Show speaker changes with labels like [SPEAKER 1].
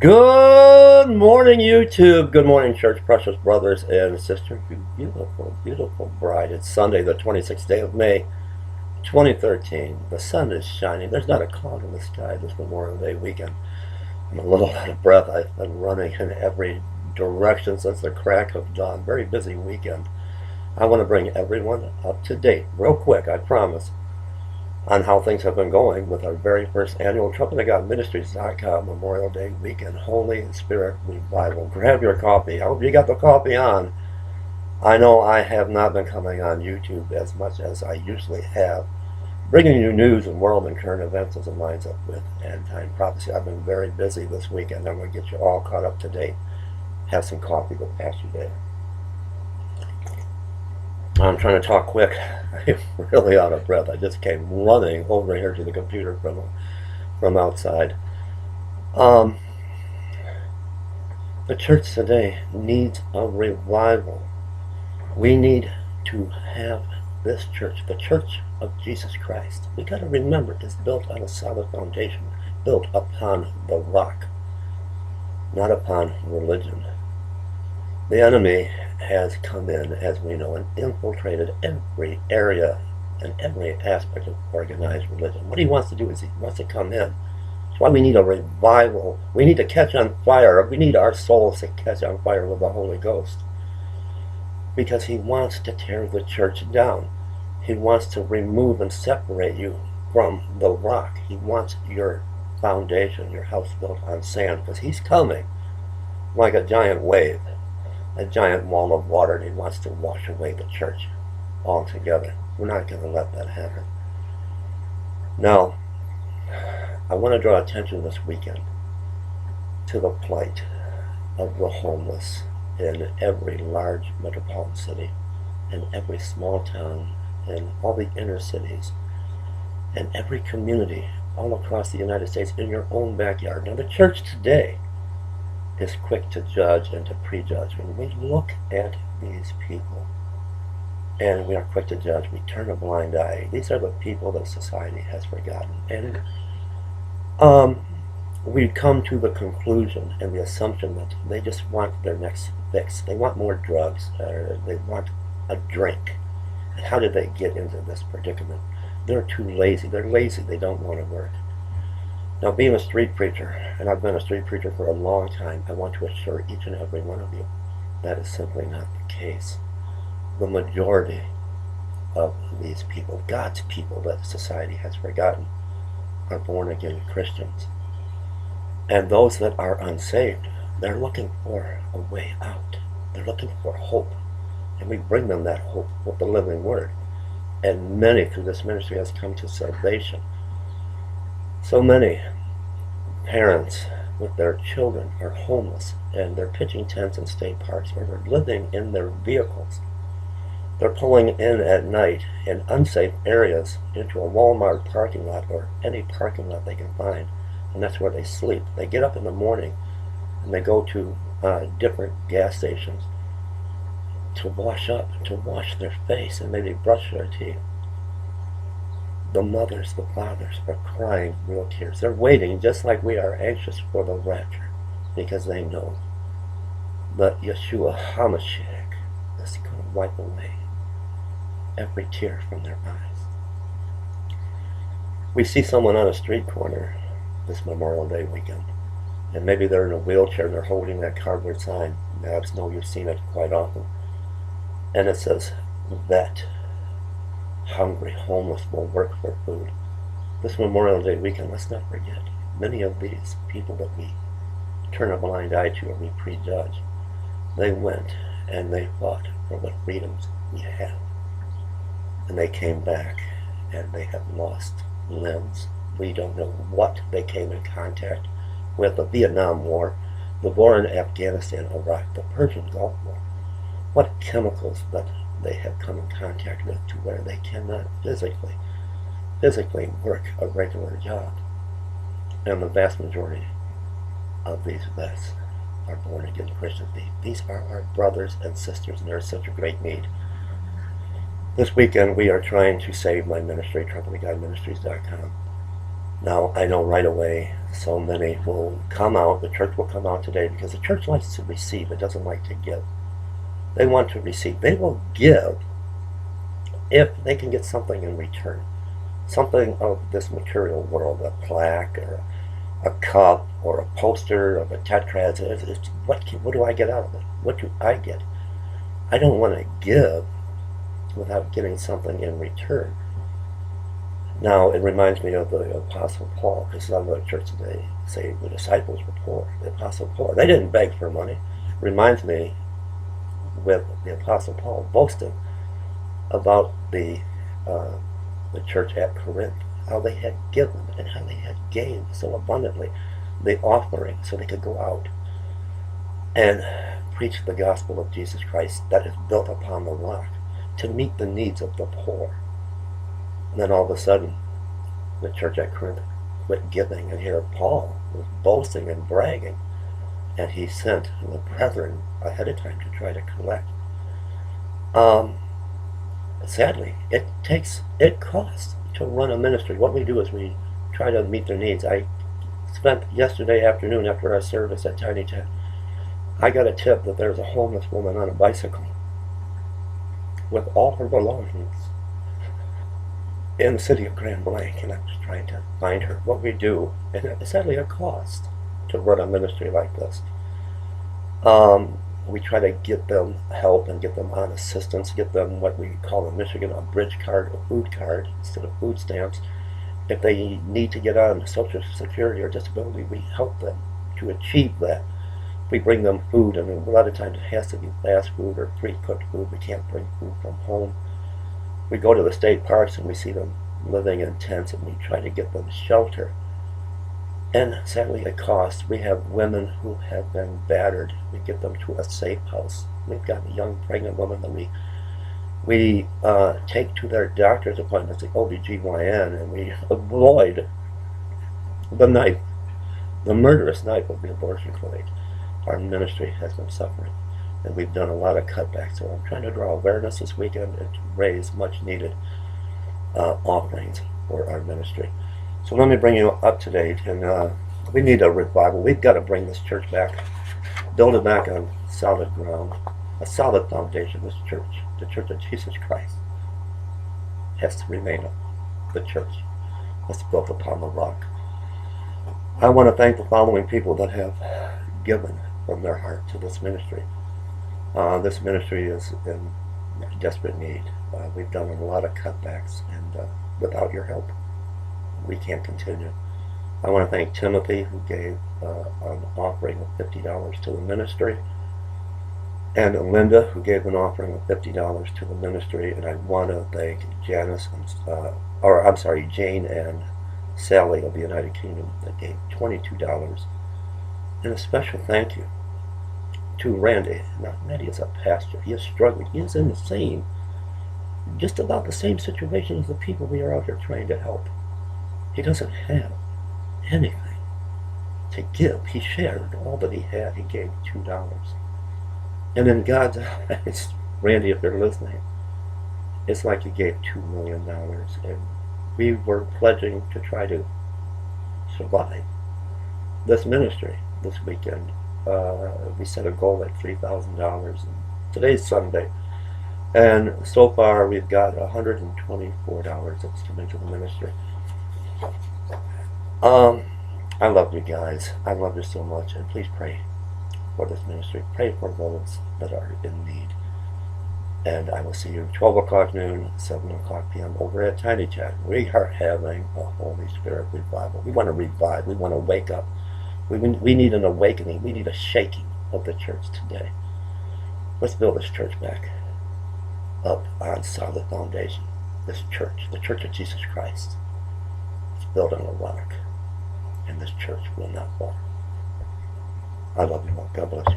[SPEAKER 1] Good morning, YouTube. Good morning, church, precious brothers and sisters. You beautiful, beautiful bride. It's Sunday, the 26th day of May, 2013. The sun is shining. There's not a cloud in the sky this Memorial Day weekend. I'm a little out of breath. I've been running in every direction since the crack of dawn. Very busy weekend. I want to bring everyone up to date, real quick, I promise, on how things have been going with our very first annual Trumpet of God Ministries.com Memorial Day Weekend Holy Spirit Revival. Grab your coffee. I hope you got the coffee on. I know I have not been coming on YouTube as much as I usually have, bringing you news and world and current events as it lines up with end time prophecy. I've been very busy this weekend. I'm going to get you all caught up to date. Have some coffee with Pastor Dave. I'm trying to talk quick. I'm really out of breath. I just came running over here to the computer from outside. The church today needs a revival. We need to have this church, the Church of Jesus Christ. We got to remember it's built on a solid foundation, built upon the rock, not upon religion. The enemy has come in, as we know, and infiltrated every area and every aspect of organized religion. What he wants to do is he wants to come in. That's why we need a revival. We need to catch on fire. We need our souls to catch on fire with the Holy Ghost. Because he wants to tear the church down. He wants to remove and separate you from the rock. He wants your foundation, your house built on sand, because he's coming like a giant wave, a giant wall of water, and he wants to wash away the church altogether. We're not going to let that happen. Now, I want to draw attention this weekend to the plight of the homeless in every large metropolitan city, in every small town, in all the inner cities, in every community all across the United States, in your own backyard. Now, the church today is quick to judge and to prejudge. When we look at these people and we are quick to judge, we turn a blind eye. These are the people that society has forgotten. And we come to the conclusion and the assumption that they just want their next fix. They want more drugs, or they want a drink. And how did they get into this predicament? They're too lazy. They're lazy. They don't want to work. Now, being a street preacher, and I've been a street preacher for a long time, I want to assure each and every one of you that is simply not the case. The majority of these people, God's people that society has forgotten, are born-again Christians. And those that are unsaved, they're looking for a way out. They're looking for hope. And we bring them that hope with the living word. And many through this ministry has come to salvation. So many parents with their children are homeless, and they're pitching tents in state parks, or they're living in their vehicles. They're pulling in at night in unsafe areas into a Walmart parking lot or any parking lot they can find, and that's where they sleep. They get up in the morning and they go to different gas stations to wash up, to wash their face, and maybe brush their teeth. The mothers, the fathers are crying real tears. They're waiting, just like we are anxious for the rapture, because they know that Yeshua HaMashiach is going to wipe away every tear from their eyes. We see someone on a street corner this Memorial Day weekend, and maybe they're in a wheelchair and they're holding that cardboard sign. I know you've seen it quite often. And it says, "Vet, hungry, homeless will work for food." This Memorial Day weekend, let's not forget, many of these people that we turn a blind eye to or we prejudge, they went and they fought for the freedoms we have. And they came back and they have lost limbs. We don't know what they came in contact with. The Vietnam War, the war in Afghanistan, Iraq, the Persian Gulf War. What chemicals that they have come in contact with to where they cannot physically work a regular job. And the vast majority of these vets are born-again Christians. These are our brothers and sisters, and they're such a great need. This weekend we are trying to save my ministry, TrumpetOfGodMinistries.com. Now, I know right away so many will come out, the church will come out today because the church likes to receive, it doesn't like to give. They want to receive. They will give if they can get something in return. Something of this material world, a plaque or a cup or a poster of a tetrad. What do I get out of it? What do I get? I don't want to give without getting something in return. Now, it reminds me of the Apostle Paul, because some of the church today say the disciples were poor. The Apostle Paul, they didn't beg for money. Reminds me with the Apostle Paul boasting about the church at Corinth, how they had given and how they had gave so abundantly the offering so they could go out and preach the gospel of Jesus Christ that is built upon the rock to meet the needs of the poor. And then all of a sudden, the church at Corinth quit giving, and here Paul was boasting and bragging, and he sent the brethren ahead of time to try to collect. Sadly, it costs to run a ministry. What we do is we try to meet their needs. I spent yesterday afternoon after our service at Tiny Chat, I got a tip that there's a homeless woman on a bicycle with all her belongings in the city of Grand Blanc, and I'm just trying to find her. What we do, and it's sadly a cost to run a ministry like this. We try to get them help and get them on assistance, get them what we call in Michigan a bridge card, a food card, instead of food stamps. If they need to get on Social Security or disability, we help them to achieve that. We bring them food, and a lot of times it has to be fast food or pre-cooked food. We can't bring food from home. We go to the state parks and we see them living in tents, and we try to get them shelter. And sadly it costs. We have women who have been battered. We get them to a safe house. We've got a young pregnant woman that we take to their doctor's appointments, the OBGYN, and we avoid the knife, the murderous knife of the abortion clinic. Our ministry has been suffering, and we've done a lot of cutbacks. So I'm trying to draw awareness this weekend and to raise much needed offerings for our ministry. So let me bring you up to date, and we need a revival. We've got to bring this church back, build it back on solid ground, a solid foundation. This church, the Church of Jesus Christ, has to remain the church that's built upon the rock. I want to thank the following people that have given from their heart to this ministry. This ministry is in desperate need. We've done a lot of cutbacks, and without your help, we can't continue. I want to thank Timothy, who gave an offering of $50 to the ministry, and Linda, who gave an offering of $50 to the ministry. And I want to thank Jane and Sally of the United Kingdom that gave $22. And a special thank you to Randy. Now, Randy is a pastor. He is struggling. He is in the same, just about the same situation as the people we are out here trying to help. He doesn't have anything to give. He shared all that he had. He gave $2. And in God's eyes, Randy, if you're listening, it's like he gave $2 million. And we were pledging to try to survive this ministry this weekend. We set a goal at $3,000. Today's Sunday. And so far we've got $124 that's coming to the ministry. I love you guys. I love you so much, and please pray for this ministry. Pray for those that are in need. And I will see you 12 o'clock noon, 7 o'clock p.m. over at Tiny Chat. We are having a Holy Spirit revival. We want to revive. We want to wake up. We need an awakening. We need a shaking of the church today. Let's build this church back up on solid foundation. This church, the Church of Jesus Christ, is built on a rock, and this church will not fall. I love you all. God bless you.